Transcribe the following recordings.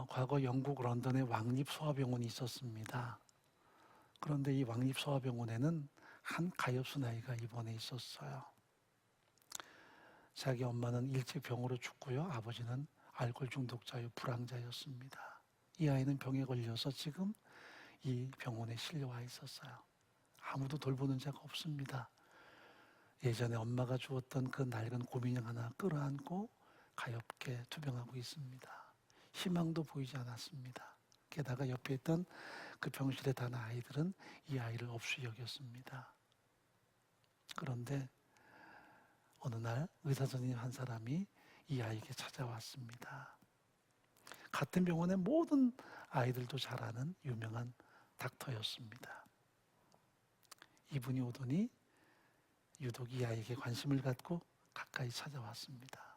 과거 영국 런던에 왕립소아병원이 있었습니다. 그런데 이 왕립소아병원에는 한 가엾은 아이가 입원해 있었어요. 자기 엄마는 일찍 병으로 죽고요. 아버지는 알코올 중독자요 불황자였습니다. 이 아이는 병에 걸려서 지금 이 병원에 실려와 있었어요. 아무도 돌보는 자가 없습니다. 예전에 엄마가 주었던 그 낡은 곰인형 하나 끌어안고 가엾게 투병하고 있습니다. 희망도 보이지 않았습니다. 게다가 옆에 있던 그 병실에 단 아이들은 이 아이를 없이 여겼습니다. 그런데 어느 날 의사 선생님 한 사람이 이 아이에게 찾아왔습니다. 같은 병원의 모든 아이들도 잘 아는 유명한 닥터였습니다. 이분이 오더니 유독 이 아이에게 관심을 갖고 가까이 찾아왔습니다.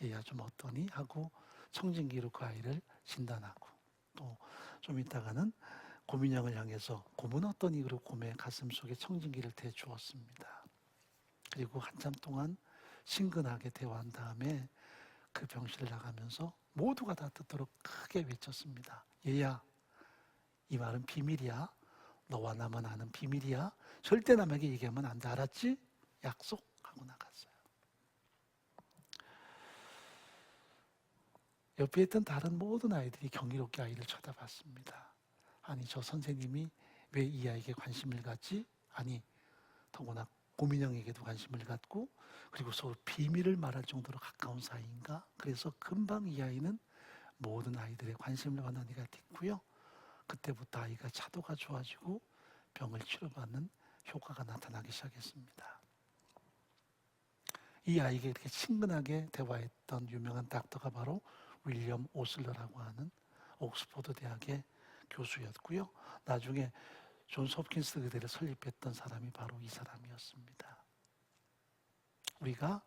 얘야 좀 어떠니? 하고 청진기로 그 아이를 진단하고 또 좀 있다가는 곰인형을 향해서 곰은 어떠니? 그리고 곰의 가슴 속에 청진기를 대주었습니다. 그리고 한참 동안 친근하게 대화한 다음에 그 병실을 나가면서 모두가 다 듣도록 크게 외쳤습니다. 얘야, 이 말은 비밀이야. 너와 나만 아는 비밀이야. 절대 남에게 얘기하면 안 돼. 알았지? 약속하고 나갔어요. 옆에 있던 다른 모든 아이들이 경이롭게 아이를 쳐다봤습니다. 아니, 저 선생님이 왜 이 아이에게 관심을 갖지? 아니, 더구나 고민형에게도 관심을 갖고 그리고 서로 비밀을 말할 정도로 가까운 사이인가? 그래서 금방 이 아이는 모든 아이들의 관심을 받는 아이가 됐고요. 그때부터 아이가 차도가 좋아지고 병을 치료받는 효과가 나타나기 시작했습니다. 이 아이에게 이렇게 친근하게 대화했던 유명한 닥터가 바로 윌리엄 오슬러라고 하는 옥스퍼드 대학의 교수였고요. 나중에 존스 홉킨스 의대를 설립했던 사람이 바로 이 사람이었습니다. 우리가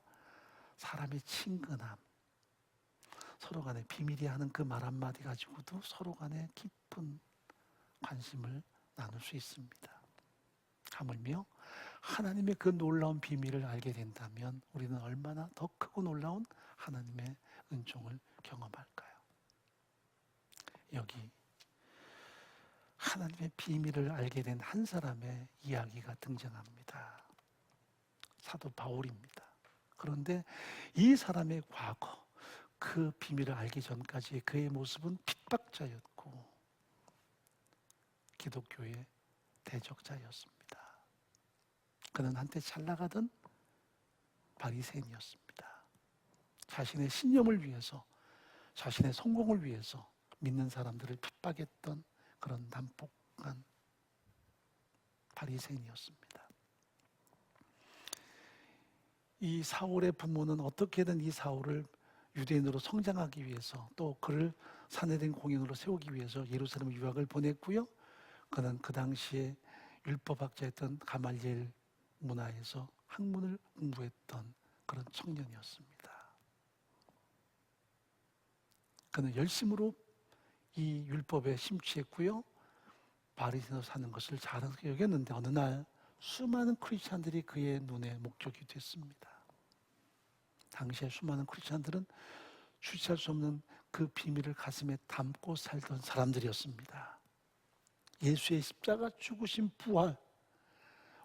사람의 친근함, 서로 간에 비밀이 하는 그 말 한마디 가지고도 서로 간에 깊은 관심을 나눌 수 있습니다. 하물며 하나님의 그 놀라운 비밀을 알게 된다면 우리는 얼마나 더 크고 놀라운 하나님의 은총을 경험할까요? 여기 하나님의 비밀을 알게 된 한 사람의 이야기가 등장합니다. 사도 바울입니다. 그런데 이 사람의 과거, 그 비밀을 알기 전까지 그의 모습은 핍박자였고 기독교의 대적자였습니다. 그는 한때 잘 나가던 바리새인이었습니다. 자신의 신념을 위해서, 자신의 성공을 위해서 믿는 사람들을 핍박했던 그런 난폭한 바리새인이었습니다. 이 사울의 부모는 어떻게든 이 사울을 유대인으로 성장하기 위해서 또 그를 사내된 공인으로 세우기 위해서 예루살렘 유학을 보냈고요. 그는 그 당시에 율법학자였던 가말리엘 문화에서 학문을 공부했던 그런 청년이었습니다. 그는 열심으로 이 율법에 심취했고요. 바리새인으로 사는 것을 잘하게 여겼는데 어느 날 수많은 크리스찬들이 그의 눈에 목적이 됐습니다. 당시에 수많은 크리스찬들은 주체할 수 없는 그 비밀을 가슴에 담고 살던 사람들이었습니다. 예수의 십자가 죽으신 부활,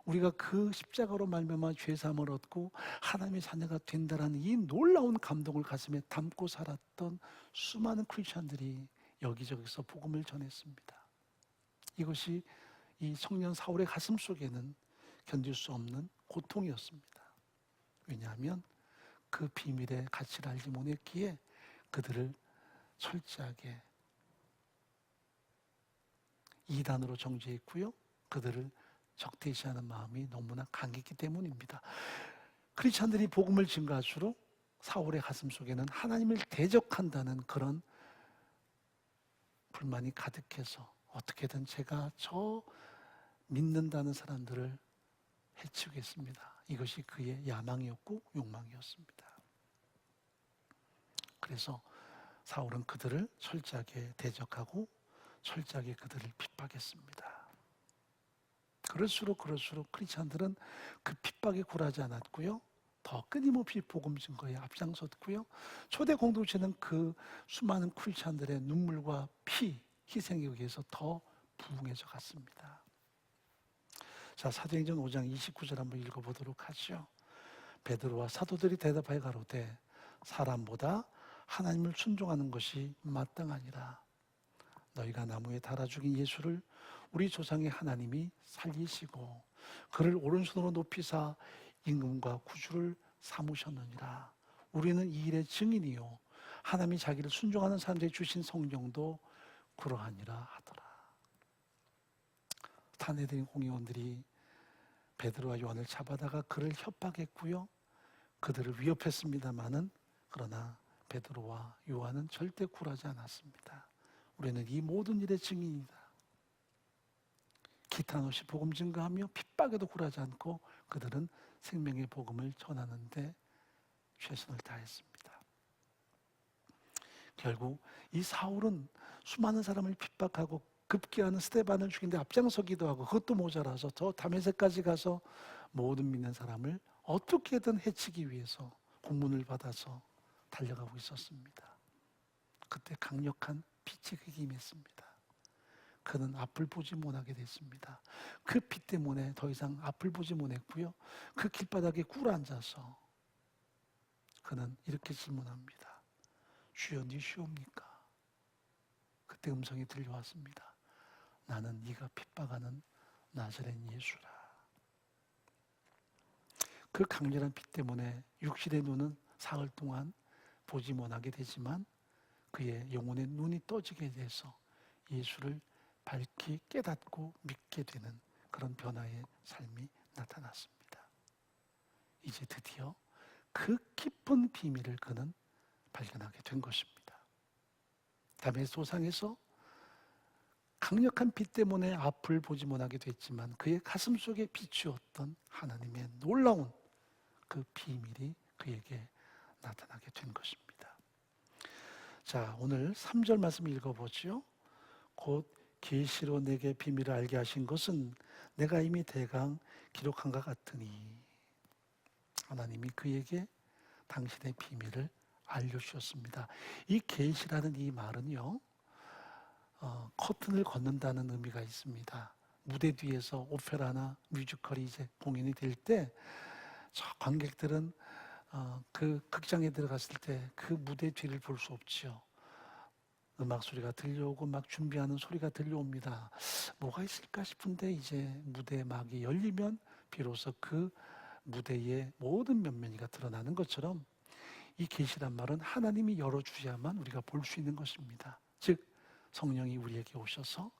우리가 그 십자가로 말미암아 죄사함을 얻고 하나님의 자녀가 된다라는 이 놀라운 감동을 가슴에 담고 살았던 수많은 크리스찬들이 여기저기서 복음을 전했습니다. 이것이 이 청년 사울의 가슴 속에는 견딜 수 없는 고통이었습니다. 왜냐하면 그 비밀의 가치를 알지 못했기에 그들을 철저하게 이단으로 정죄했고요. 그들을 적대시하는 마음이 너무나 강했기 때문입니다. 크리스찬들이 복음을 증거할수록 사울의 가슴 속에는 하나님을 대적한다는 그런 불만이 가득해서 어떻게든 제가 저 믿는다는 사람들을 해치우겠습니다. 이것이 그의 야망이었고 욕망이었습니다. 그래서 사울은 그들을 철저하게 대적하고 철저하게 그들을 핍박했습니다. 그럴수록 크리스찬들은 그 핍박에 굴하지 않았고요. 더 끊임없이 복음 증거에 앞장섰고요. 초대 공동체는 그 수많은 크리스찬들의 눈물과 피, 희생에 의해서 더 부흥해져 갔습니다. 자, 사도행전 5장 29절 한번 읽어보도록 하죠. 베드로와 사도들이 대답하여 가로되 사람보다 하나님을 순종하는 것이 마땅하니라. 너희가 나무에 달아 죽인 예수를 우리 조상의 하나님이 살리시고 그를 오른손으로 높이사 임금과 구주를 삼으셨느니라. 우리는 이 일의 증인이요 하나님이 자기를 순종하는 사람들이 주신 성령도 그러하니라 하더라. 탄핵된 공의원들이 베드로와 요한을 잡아다가 그를 협박했고요. 그들을 위협했습니다마는 그러나 베드로와 요한은 절대 굴하지 않았습니다. 우리는 이 모든 일의 증인이다. 기탄 없이 복음 증거하며 핍박에도 굴하지 않고 그들은 생명의 복음을 전하는데 최선을 다했습니다. 결국 이 사울은 수많은 사람을 핍박하고 급기야는 스데반을 죽이는데 앞장서기도 하고 그것도 모자라서 저 다메섹까지 가서 모든 믿는 사람을 어떻게든 해치기 위해서 공문을 받아서 달려가고 있었습니다. 그때 강력한 빛이 그에게 임했습니다. 그는 앞을 보지 못하게 됐습니다. 그 빛 때문에 더 이상 앞을 보지 못했고요. 그 길바닥에 꿇어앉아서 그는 이렇게 질문합니다. 주여 니시옵니까? 그때 음성이 들려왔습니다. 나는 네가 핍박하는 나사렛 예수라. 그 강렬한 빛 때문에 육신의 눈은 사흘 동안 보지 못하게 되지만 그의 영혼의 눈이 떠지게 돼서 예수를 밝히 깨닫고 믿게 되는 그런 변화의 삶이 나타났습니다. 이제 드디어 그 깊은 비밀을 그는 발견하게 된 것입니다. 다메섹 소상에서 강력한 빛 때문에 앞을 보지 못하게 됐지만 그의 가슴 속에 비추었던 하나님의 놀라운 그 비밀이 그에게 나타나게 된 것입니다. 자, 오늘 3절 말씀 읽어보죠. 곧 계시로 내게 비밀을 알게 하신 것은 내가 이미 대강 기록한 것 같으니 하나님이 그에게 당신의 비밀을 알려주셨습니다. 이 계시라는 이 말은요, 커튼을 걷는다는 의미가 있습니다. 무대 뒤에서 오페라나 뮤지컬이 이제 공연이 될 때 저 관객들은 그 극장에 들어갔을 때 그 무대 뒤를 볼 수 없지요. 음악 소리가 들려오고 막 준비하는 소리가 들려옵니다. 뭐가 있을까 싶은데 이제 무대 막이 열리면 비로소 그 무대의 모든 면면이가 드러나는 것처럼 이 계시란 말은 하나님이 열어주셔야만 우리가 볼 수 있는 것입니다. 즉 성령이 우리에게 오셔서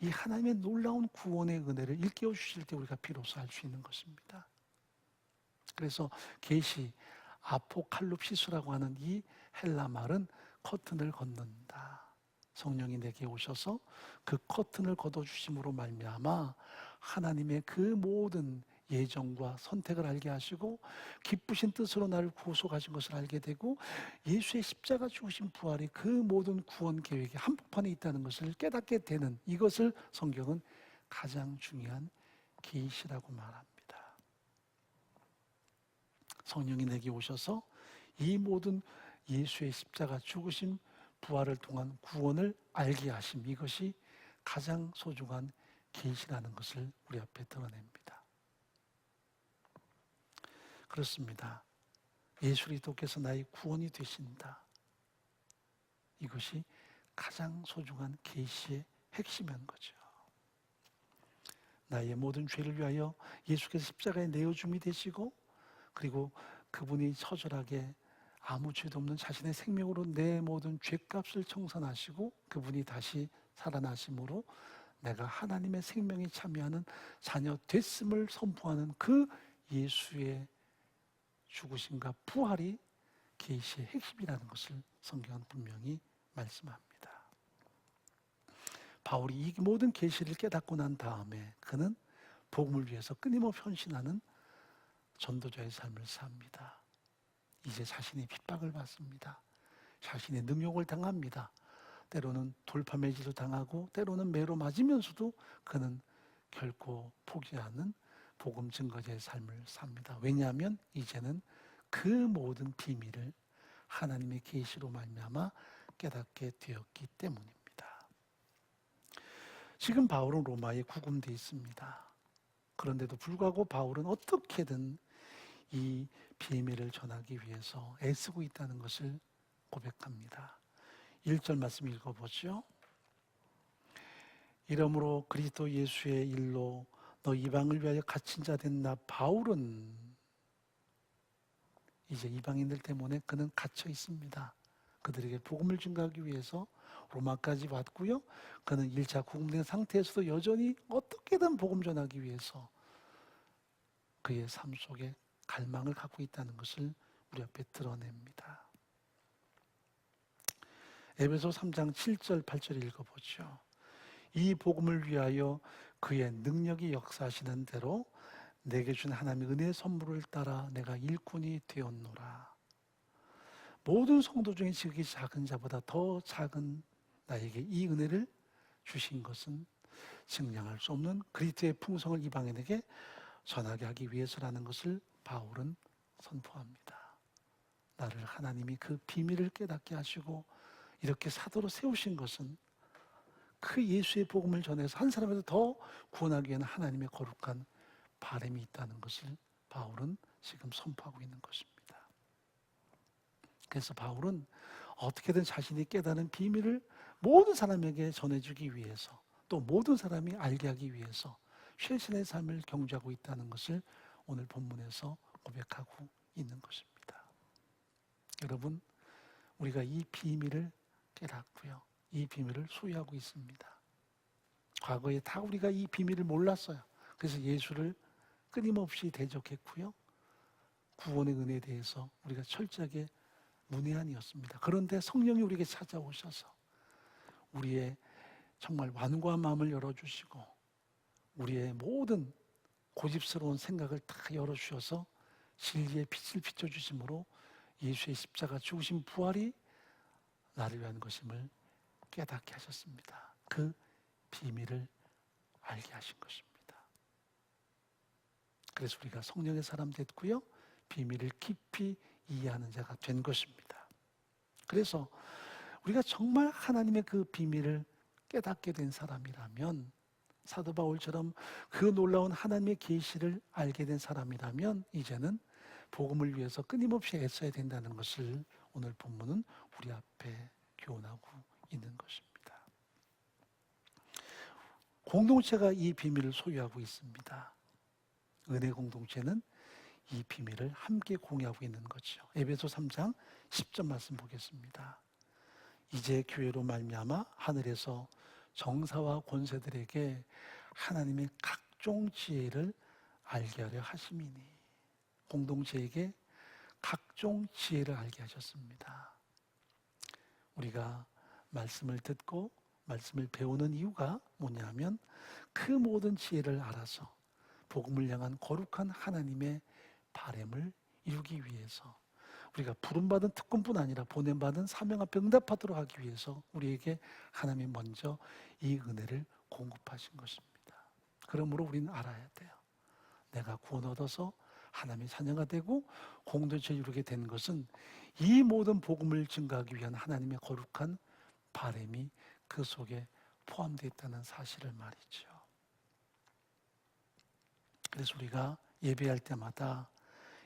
이 하나님의 놀라운 구원의 은혜를 일깨워 주실 때 우리가 비로소 알 수 있는 것입니다. 그래서 계시, 아포칼립시스라고 하는 이 헬라 말은 커튼을 걷는다. 성령이 내게 오셔서 그 커튼을 걷어주심으로 말미암아 하나님의 그 모든 예정과 선택을 알게 하시고 기쁘신 뜻으로 나를 구속하신 것을 알게 되고 예수의 십자가 죽으신 부활이 그 모든 구원 계획의 한복판에 있다는 것을 깨닫게 되는 이것을 성경은 가장 중요한 계시라고 말합니다. 성령이 내게 오셔서 이 모든 예수의 십자가 죽으심 부활을 통한 구원을 알게 하심, 이것이 가장 소중한 계시라는 것을 우리 앞에 드러냅니다. 그렇습니다. 예수 그리스도께서 나의 구원이 되신다. 이것이 가장 소중한 계시의 핵심인 거죠. 나의 모든 죄를 위하여 예수께서 십자가에 내어줌이 되시고 그리고 그분이 처절하게 아무 죄도 없는 자신의 생명으로 내 모든 죄값을 청산하시고 그분이 다시 살아나심으로 내가 하나님의 생명에 참여하는 자녀 됐음을 선포하는 그 예수의 죽으심과 부활이 계시의 핵심이라는 것을 성경은 분명히 말씀합니다. 바울이 이 모든 계시를 깨닫고 난 다음에 그는 복음을 위해서 끊임없이 헌신하는 전도자의 삶을 삽니다. 이제 자신이 핍박을 받습니다. 자신의 능욕을 당합니다. 때로는 돌파매질도 당하고 때로는 매로 맞으면서도 그는 결코 포기하는 복음 증거자의 삶을 삽니다. 왜냐하면 이제는 그 모든 비밀을 하나님의 계시로 말미암아 깨닫게 되었기 때문입니다. 지금 바울은 로마에 구금되어 있습니다. 그런데도 불구하고 바울은 어떻게든 이 비밀을 전하기 위해서 애쓰고 있다는 것을 고백합니다. 1절 말씀 읽어보죠. 이러므로 그리스도 예수의 일로 너 이방을 위하여 갇힌 자 된 나 바울은, 이제 이방인들 때문에 그는 갇혀 있습니다. 그들에게 복음을 증거하기 위해서 로마까지 왔고요. 그는 1차 구금된 상태에서도 여전히 어떻게든 복음 전하기 위해서 그의 삶 속에 갈망을 갖고 있다는 것을 우리 앞에 드러냅니다. 에베소 3장 7절 8절 읽어보죠. 이 복음을 위하여 그의 능력이 역사하시는 대로 내게 준 하나님의 은혜의 선물을 따라 내가 일꾼이 되었노라. 모든 성도 중에 지극히 작은 자보다 더 작은 나에게 이 은혜를 주신 것은 증량할 수 없는 그리스도의 풍성을 이방인에게 전하게 하기 위해서라는 것을 바울은 선포합니다. 나를 하나님이 그 비밀을 깨닫게 하시고 이렇게 사도로 세우신 것은 그 예수의 복음을 전해서 한 사람에서 더 구원하기 위한 하나님의 거룩한 바람이 있다는 것을 바울은 지금 선포하고 있는 것입니다. 그래서 바울은 어떻게든 자신이 깨달은 비밀을 모든 사람에게 전해주기 위해서, 또 모든 사람이 알게 하기 위해서 최신의 삶을 경주하고 있다는 것을 오늘 본문에서 고백하고 있는 것입니다. 여러분, 우리가 이 비밀을 깨닫고요, 이 비밀을 소유하고 있습니다. 과거에 다 우리가 이 비밀을 몰랐어요. 그래서 예수를 끊임없이 대적했고요, 구원의 은혜에 대해서 우리가 철저하게 문외한이었습니다. 그런데 성령이 우리에게 찾아오셔서 우리의 정말 완고한 마음을 열어주시고 우리의 모든 고집스러운 생각을 다 열어주셔서 진리의 빛을 비춰주심으로 예수의 십자가 죽으신 부활이 나를 위한 것임을 깨닫게 하셨습니다. 그 비밀을 알게 하신 것입니다. 그래서 우리가 성령의 사람 됐고요, 비밀을 깊이 이해하는 자가 된 것입니다. 그래서 우리가 정말 하나님의 그 비밀을 깨닫게 된 사람이라면, 사도 바울처럼 그 놀라운 하나님의 계시를 알게 된 사람이라면 이제는 복음을 위해서 끊임없이 애써야 된다는 것을 오늘 본문은 우리 앞에 교훈하고 있는 것입니다. 공동체가 이 비밀을 소유하고 있습니다. 은혜 공동체는 이 비밀을 함께 공유하고 있는 거죠. 에베소 3장 10절 말씀 보겠습니다. 이제 교회로 말미암아 하늘에서 정사와 권세들에게 하나님의 각종 지혜를 알게 하려 하심이니, 공동체에게 각종 지혜를 알게 하셨습니다. 우리가 말씀을 듣고 말씀을 배우는 이유가 뭐냐면 그 모든 지혜를 알아서 복음을 향한 거룩한 하나님의 바람을 이루기 위해서, 우리가 부름받은 특권뿐 아니라 보냄받은 사명 앞에 응답하도록 하기 위해서 우리에게 하나님이 먼저 이 은혜를 공급하신 것입니다. 그러므로 우리는 알아야 돼요. 내가 구원 얻어서 하나님의 자녀가 되고 공동체를 이루게 된 것은 이 모든 복음을 증거하기 위한 하나님의 거룩한 바람이 그 속에 포함되어 있다는 사실을 말이죠. 그래서 우리가 예배할 때마다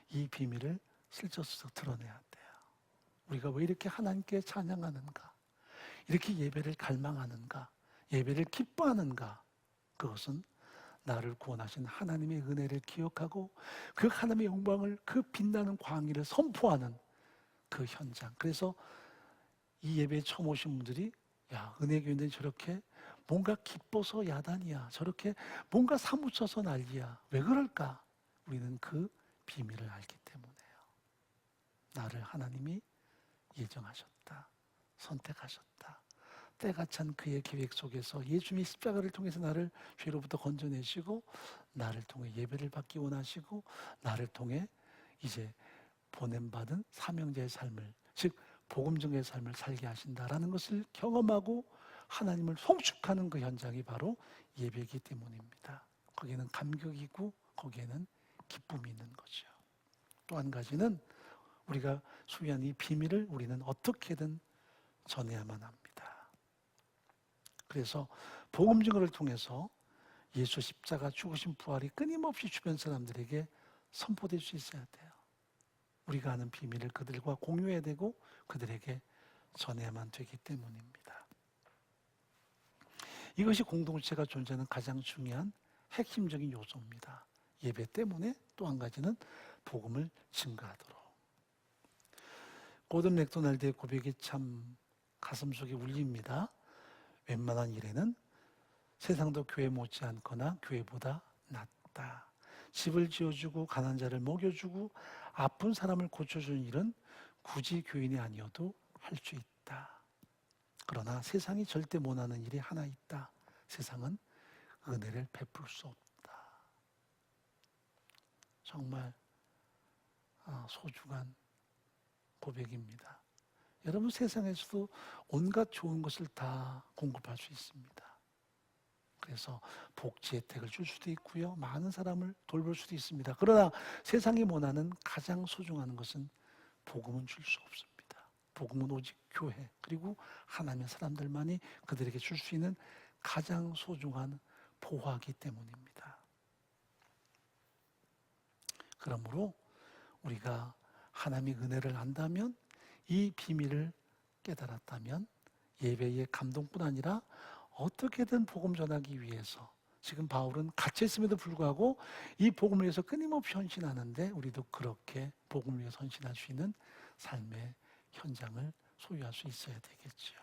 이 비밀을 슬쩍슬쩍 드러내야 돼요. 우리가 왜 이렇게 하나님께 찬양하는가? 이렇게 예배를 갈망하는가? 예배를 기뻐하는가? 그것은 나를 구원하신 하나님의 은혜를 기억하고 그 하나님의 영광을, 그 빛나는 광의를 선포하는 그 현장. 그래서 이 예배에 처음 오신 분들이, 야, 은혜교인들이 저렇게 뭔가 기뻐서 야단이야, 저렇게 뭔가 사무쳐서 난리야, 왜 그럴까? 우리는 그 비밀을 알기 때문에요. 나를 하나님이 예정하셨다, 선택하셨다, 때가 찬 그의 계획 속에서 예수님의 십자가를 통해서 나를 죄로부터 건져내시고 나를 통해 예배를 받기 원하시고 나를 통해 이제 보냄받은 사명자의 삶을, 즉 복음 증거의 삶을 살게 하신다라는 것을 경험하고 하나님을 송축하는 그 현장이 바로 예배이기 때문입니다. 거기에는 감격이고 거기에는 기쁨이 있는 거죠. 또 한 가지는 우리가 소유한 이 비밀을 우리는 어떻게든 전해야만 합니다. 그래서 복음 증거를 통해서 예수 십자가 죽으신 부활이 끊임없이 주변 사람들에게 선포될 수 있어야 돼요. 우리가 아는 비밀을 그들과 공유해야 되고 그들에게 전해야만 되기 때문입니다. 이것이 공동체가 존재하는 가장 중요한 핵심적인 요소입니다. 예배 때문에 또 한 가지는 복음을 증거하도록. 고든 맥도날드의 고백이 참 가슴속에 울립니다. 웬만한 일에는 세상도 교회 못지않거나 교회보다 낫다. 집을 지어주고 가난한 자를 먹여주고 아픈 사람을 고쳐주는 일은 굳이 교인이 아니어도 할 수 있다. 그러나 세상이 절대 못하는 일이 하나 있다. 세상은 은혜를 베풀 수 없다. 정말 소중한 고백입니다. 여러분, 세상에서도 온갖 좋은 것을 다 공급할 수 있습니다. 그래서 복지 혜택을 줄 수도 있고요. 많은 사람을 돌볼 수도 있습니다. 그러나 세상이 원하는 가장 소중한 것은 복음은 줄 수 없습니다. 복음은 오직 교회 그리고 하나님의 사람들만이 그들에게 줄 수 있는 가장 소중한 보화이기 때문입니다. 그러므로 우리가 하나님의 은혜를 안다면, 이 비밀을 깨달았다면 예배의 감동뿐 아니라 어떻게든 복음 전하기 위해서, 지금 바울은 갇혀 있음에도 불구하고 이 복음을 위해서 끊임없이 헌신하는데 우리도 그렇게 복음을 위해서 헌신할 수 있는 삶의 현장을 소유할 수 있어야 되겠죠.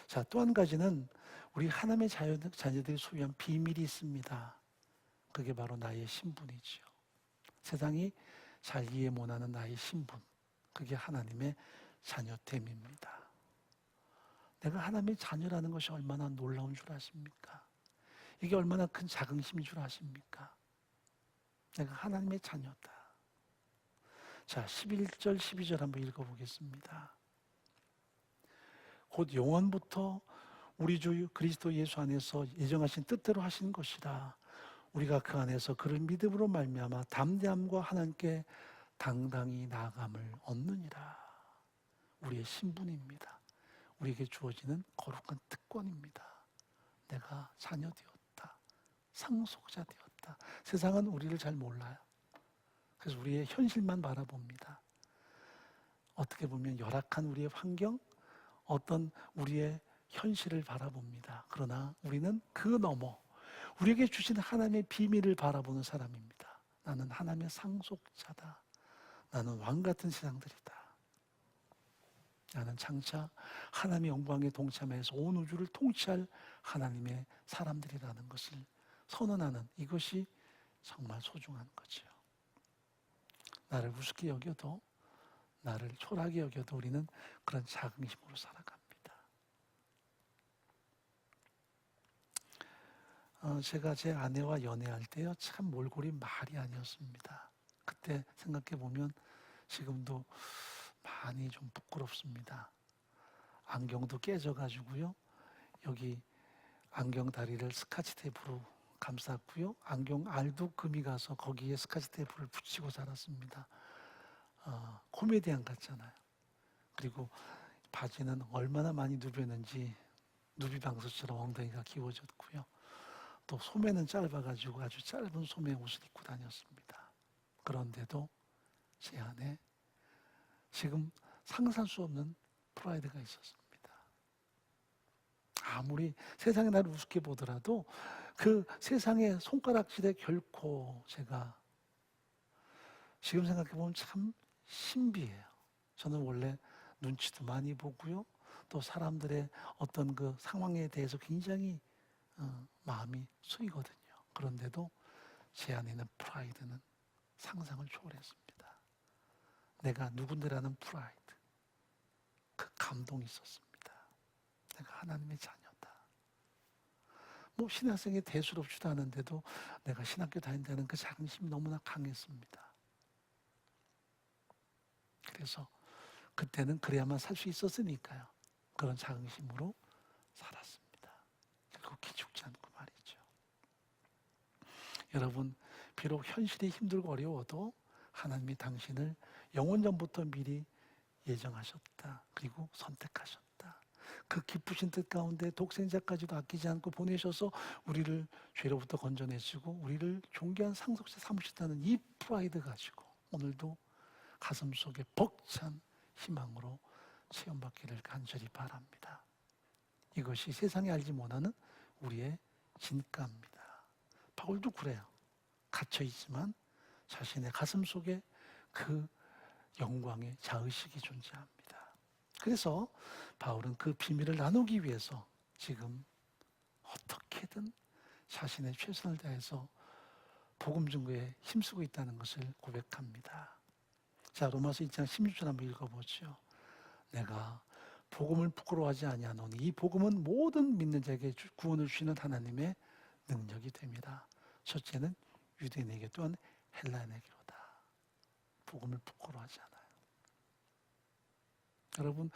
자, 또 한 가지는 우리 하나님의 자녀들이 소유한 비밀이 있습니다. 그게 바로 나의 신분이죠. 세상이 잘 이해 못하는 나의 신분, 그게 하나님의 자녀됨입니다. 내가 하나님의 자녀라는 것이 얼마나 놀라운 줄 아십니까? 이게 얼마나 큰 자긍심인 줄 아십니까? 내가 하나님의 자녀다. 자, 11절, 12절 한번 읽어보겠습니다. 곧 영원부터 우리 주 그리스도 예수 안에서 예정하신 뜻대로 하신 것이라. 우리가 그 안에서 그를 믿음으로 말미암아 담대함과 하나님께 당당히 나아감을 얻느니라. 우리의 신분입니다. 우리에게 주어지는 거룩한 특권입니다. 내가 자녀 되었다. 상속자 되었다. 세상은 우리를 잘 몰라요. 그래서 우리의 현실만 바라봅니다. 어떻게 보면 열악한 우리의 환경, 어떤 우리의 현실을 바라봅니다. 그러나 우리는 그 너머 우리에게 주신 하나님의 비밀을 바라보는 사람입니다. 나는 하나님의 상속자다. 나는 왕같은 세상들이다. 나는 장차 하나님의 영광에 동참해서 온 우주를 통치할 하나님의 사람들이라는 것을 선언하는, 이것이 정말 소중한 거죠. 나를 우습게 여겨도, 나를 초라하게 여겨도 우리는 그런 자긍심으로 살아갑니다. 제가 제 아내와 연애할 때요, 참 몰골이 말이 아니었습니다. 그때 생각해 보면 지금도 많이 좀 부끄럽습니다. 안경도 깨져가지고요, 여기 안경 다리를 스카치 테이프로 감쌌고요, 안경 알도 금이 가서 거기에 스카치 테이프를 붙이고 살았습니다. 코미디언 같잖아요. 그리고 바지는 얼마나 많이 누볐는지 누비방석처럼 엉덩이가 기워졌고요. 또 소매는 짧아가지고 아주 짧은 소매 옷을 입고 다녔습니다. 그런데도 제 안에 지금 상상할 수 없는 프라이드가 있었습니다. 아무리 세상이 나를 우습게 보더라도 그 세상의 손가락질에 결코 제가, 지금 생각해보면 참 신비해요. 저는 원래 눈치도 많이 보고요, 또 사람들의 어떤 그 상황에 대해서 굉장히 마음이 쓰이거든요. 그런데도 제 안에 있는 프라이드는 상상을 초월했습니다. 내가 누군데라는 프라이드, 그 감동이 있었습니다. 내가 하나님의 자녀다. 뭐 신학생이 대수롭지도 않은데도 내가 신학교 다닌다는 그 자긍심이 너무나 강했습니다. 그래서 그때는 그래야만 살 수 있었으니까요, 그런 자긍심으로 살았습니다. 결코 기죽지 않고 말이죠. 여러분, 비록 현실이 힘들고 어려워도 하나님이 당신을 영원 전부터 미리 예정하셨다. 그리고 선택하셨다. 그 기쁘신 뜻 가운데 독생자까지도 아끼지 않고 보내셔서 우리를 죄로부터 건져내시고 우리를 존귀한 상속자 삼으셨다는 이 프라이드 가지고 오늘도 가슴속에 벅찬 희망으로 체험받기를 간절히 바랍니다. 이것이 세상이 알지 못하는 우리의 진가입니다. 바울도 그래요. 갇혀있지만 자신의 가슴속에 그 영광의 자의식이 존재합니다. 그래서 바울은 그 비밀을 나누기 위해서 지금 어떻게든 자신의 최선을 다해서 복음 증거에 힘쓰고 있다는 것을 고백합니다. 자, 로마서 2장 16절 한번 읽어보죠. 내가 복음을 부끄러워하지 아니하노니 이 복음은 모든 믿는 자에게 구원을 주시는 하나님의 능력이 됩니다. 첫째는 유대인에게 또한 헬라인에게로다. 복음을 부끄러워하지 않아요. 여러분,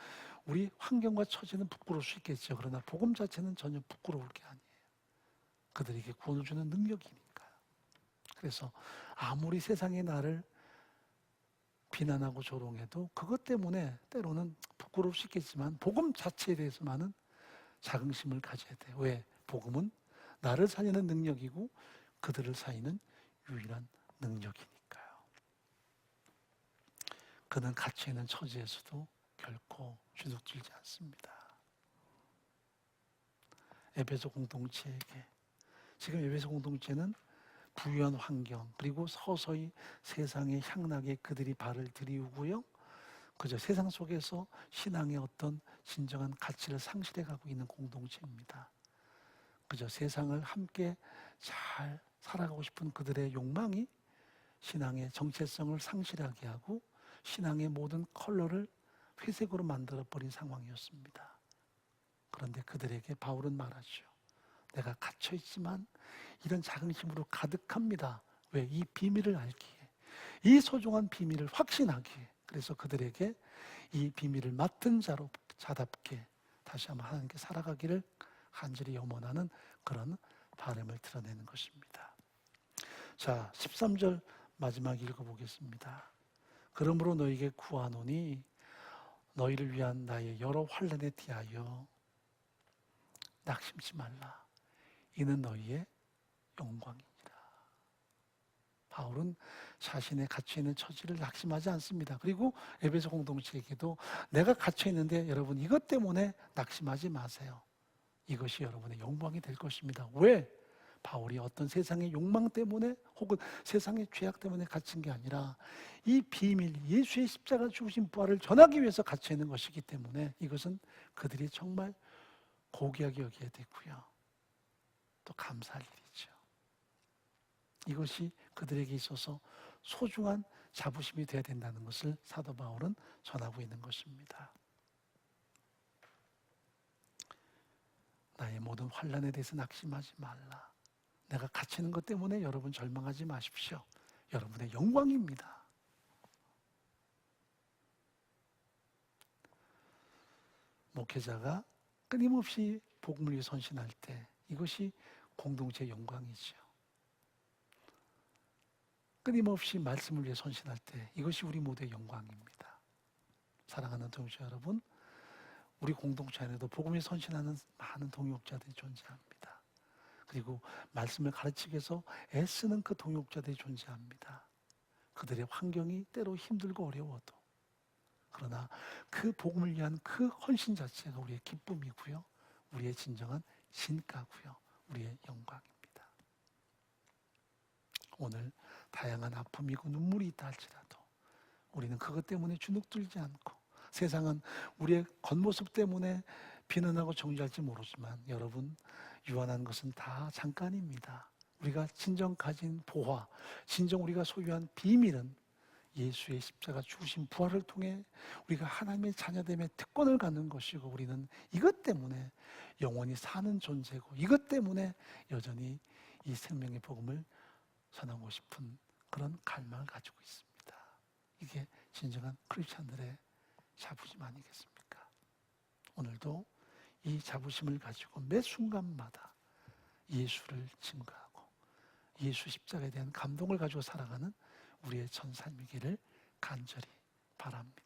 우리 환경과 처지는 부끄러울 수 있겠죠. 그러나 복음 자체는 전혀 부끄러울 게 아니에요. 그들에게 구원을 주는 능력이니까요. 그래서 아무리 세상이 나를 비난하고 조롱해도 그것 때문에 때로는 부끄러울 수 있겠지만 복음 자체에 대해서만은 자긍심을 가져야 돼요. 왜? 복음은 나를 살리는 능력이고 그들을 살리는 유일한 능력이니까요. 그는 갇혀있는 처지에서도 결코 주눅들지 않습니다. 에베소 공동체에게 지금 에베소 공동체는 부유한 환경 그리고 서서히 세상의 향락에 그들이 발을 들이우고요. 그저 세상 속에서 신앙의 어떤 진정한 가치를 상실해가고 있는 공동체입니다. 그저 세상을 함께 잘 살아가고 싶은 그들의 욕망이 신앙의 정체성을 상실하게 하고 신앙의 모든 컬러를 회색으로 만들어버린 상황이었습니다. 그런데 그들에게 바울은 말하죠. 내가 갇혀있지만 이런 자긍심으로 가득합니다. 왜? 이 비밀을 알기에, 이 소중한 비밀을 확신하기에. 그래서 그들에게 이 비밀을 맡은 자답게 다시 한번 하나님께 살아가기를 간절히 염원하는 그런 바람을 드러내는 것입니다. 자, 13절 마지막 읽어보겠습니다. 그러므로 너에게 구하노니 너희를 위한 나의 여러 환난에 대하여 낙심치 말라. 이는 너희의 영광이니라. 바울은 자신의 갇혀있는 처지를 낙심하지 않습니다. 그리고 에베소 공동체에게도 내가 갇혀있는데 여러분 이것 때문에 낙심하지 마세요. 이것이 여러분의 영광이 될 것입니다. 왜? 바울이 어떤 세상의 욕망 때문에 혹은 세상의 죄악 때문에 갇힌 게 아니라 이 비밀, 예수의 십자가 죽으신 부활을 전하기 위해서 갇혀있는 것이기 때문에 이것은 그들이 정말 고귀하게 여겨야 되고요. 또 감사할 일이죠. 이것이 그들에게 있어서 소중한 자부심이 되어야 된다는 것을 사도 바울은 전하고 있는 것입니다. 나의 모든 환난에 대해서 낙심하지 말라. 내가 갇히는 것 때문에 여러분 절망하지 마십시오. 여러분의 영광입니다. 목회자가 끊임없이 복음을 위해 헌신할 때 이것이 공동체의 영광이죠. 끊임없이 말씀을 위해 헌신할 때 이것이 우리 모두의 영광입니다. 사랑하는 동역자 여러분, 우리 공동체 안에도 복음에 헌신하는 많은 동역자들이 존재합니다. 그리고 말씀을 가르치기 위해서 애쓰는 그 동역자들이 존재합니다. 그들의 환경이 때로 힘들고 어려워도 그러나 그 복음을 위한 그 헌신 자체가 우리의 기쁨이고요. 우리의 진정한 진가고요. 우리의 영광입니다. 오늘 다양한 아픔이고 눈물이 있다 할지라도 우리는 그것 때문에 주눅들지 않고 세상은 우리의 겉모습 때문에 비난하고 정죄할지 모르지만 여러분 유한한 것은 다 잠깐입니다. 우리가 진정 가진 보화, 진정 우리가 소유한 비밀은 예수의 십자가 죽으신 부활을 통해 우리가 하나님의 자녀됨의 특권을 갖는 것이고 우리는 이것 때문에 영원히 사는 존재고 이것 때문에 여전히 이 생명의 복음을 전하고 싶은 그런 갈망을 가지고 있습니다. 이게 진정한 크리스찬들의 자부심 아니겠습니까? 오늘도 이 자부심을 가지고 매 순간마다 예수를 증거하고 예수 십자가에 대한 감동을 가지고 살아가는 우리의 전 삶이기를 간절히 바랍니다.